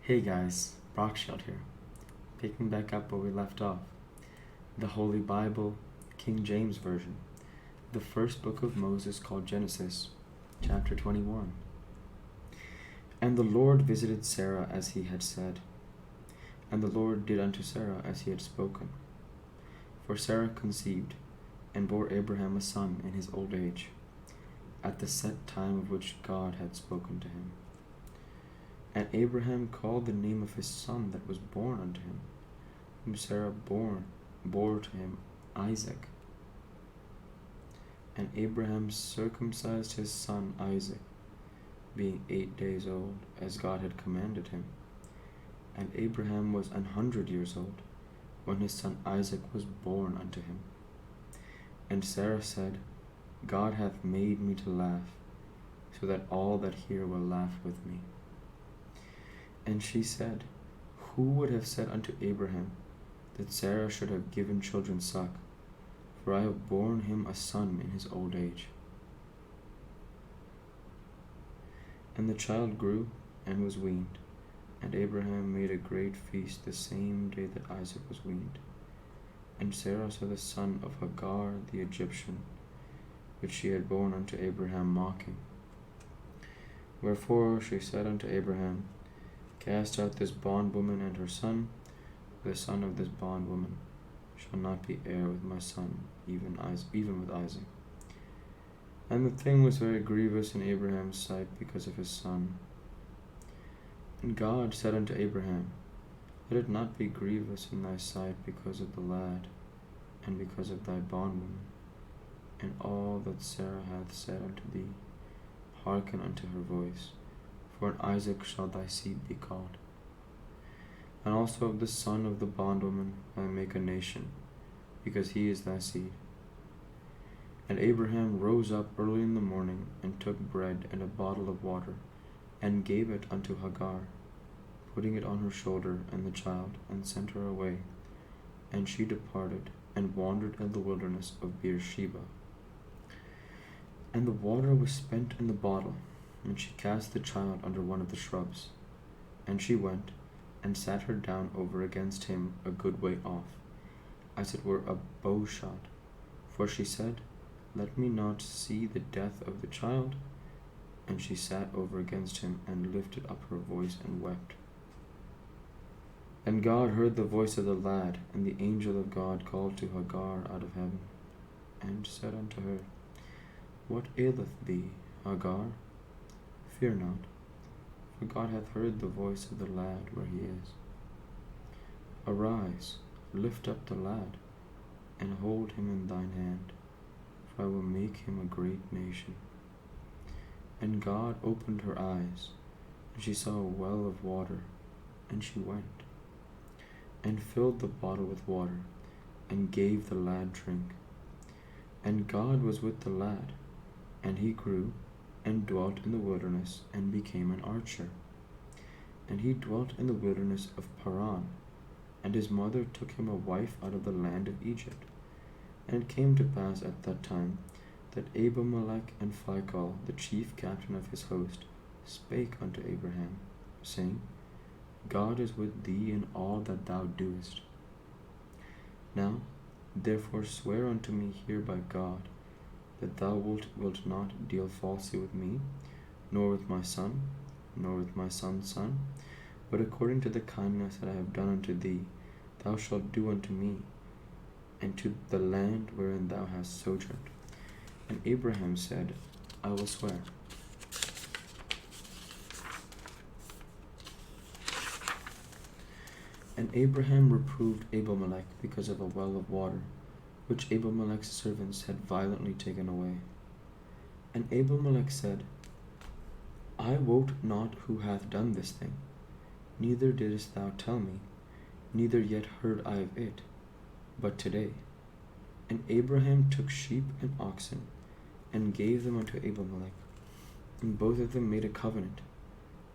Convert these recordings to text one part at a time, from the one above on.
Hey guys, Brockshield here, picking back up where we left off. The Holy Bible, King James Version, the first book of Moses called Genesis, chapter 21. And the Lord visited Sarah as he had said, and the Lord did unto Sarah as he had spoken. For Sarah conceived, and bore Abraham a son in his old age, at the set time of which God had spoken to him. And Abraham called the name of his son that was born unto him, whom Sarah bore to him, Isaac. And Abraham circumcised his son Isaac, being 8 days old, as God had commanded him. And Abraham was 100 years old, when his son Isaac was born unto him. And Sarah said, God hath made me to laugh, so that all that hear will laugh with me. And she said, Who would have said unto Abraham that Sarah should have given children suck? For I have borne him a son in his old age. And the child grew and was weaned, and Abraham made a great feast the same day that Isaac was weaned. And Sarah saw the son of Hagar the Egyptian, which she had borne unto Abraham mocking. Wherefore she said unto Abraham, Cast out this bondwoman and her son, for the son of this bondwoman shall not be heir with my son, even with Isaac. And the thing was very grievous in Abraham's sight because of his son. And God said unto Abraham, Let it not be grievous in thy sight because of the lad, and because of thy bondwoman, and all that Sarah hath said unto thee, hearken unto her voice. For in Isaac shall thy seed be called. And also of the son of the bondwoman I make a nation, because he is thy seed. And Abraham rose up early in the morning, and took bread and a bottle of water, and gave it unto Hagar, putting it on her shoulder and the child, and sent her away. And she departed, and wandered in the wilderness of Beersheba. And the water was spent in the bottle, and she cast the child under one of the shrubs. And she went, and sat her down over against him a good way off, as it were a bow shot. For she said, Let me not see the death of the child. And she sat over against him, and lifted up her voice, and wept. And God heard the voice of the lad, and the angel of God called to Hagar out of heaven, and said unto her, What aileth thee, Hagar? Fear not, for God hath heard the voice of the lad where he is. Arise, lift up the lad, and hold him in thine hand, for I will make him a great nation. And God opened her eyes, and she saw a well of water, and she went, and filled the bottle with water, and gave the lad drink. And God was with the lad, and he grew, and dwelt in the wilderness, and became an archer. And he dwelt in the wilderness of Paran, and his mother took him a wife out of the land of Egypt. And it came to pass at that time, that Abimelech and Phicol, the chief captain of his host, spake unto Abraham, saying, God is with thee in all that thou doest. Now therefore swear unto me here by God, that thou wilt not deal falsely with me, nor with my son, nor with my son's son, but according to the kindness that I have done unto thee, thou shalt do unto me, and to the land wherein thou hast sojourned. And Abraham said, I will swear. And Abraham reproved Abimelech because of a well of water, which Abimelech's servants had violently taken away. And Abimelech said, I wot not who hath done this thing, neither didst thou tell me, neither yet heard I of it, but today. And Abraham took sheep and oxen, and gave them unto Abimelech, and both of them made a covenant.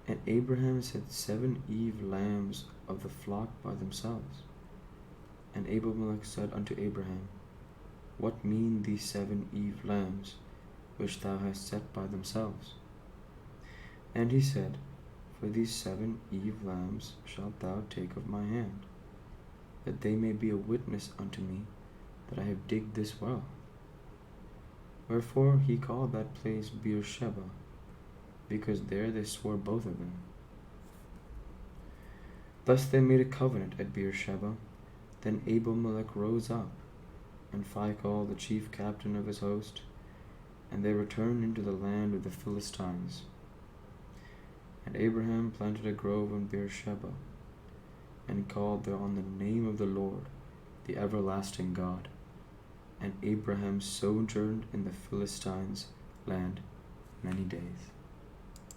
And Abraham set 7 ewe lambs of the flock by themselves. And Abimelech said unto Abraham, What mean these 7 ewe lambs, which thou hast set by themselves? And he said, For these 7 Eve lambs shalt thou take of my hand, that they may be a witness unto me that I have digged this well. Wherefore he called that place Beersheba, because there they swore both of them. Thus they made a covenant at Beersheba. Then Abimelech rose up, and Phicol the chief captain of his host, and they returned into the land of the Philistines. And Abraham planted a grove in Beersheba, and called thereon the name of the Lord, the everlasting God. And Abraham sojourned in the Philistines' land many days.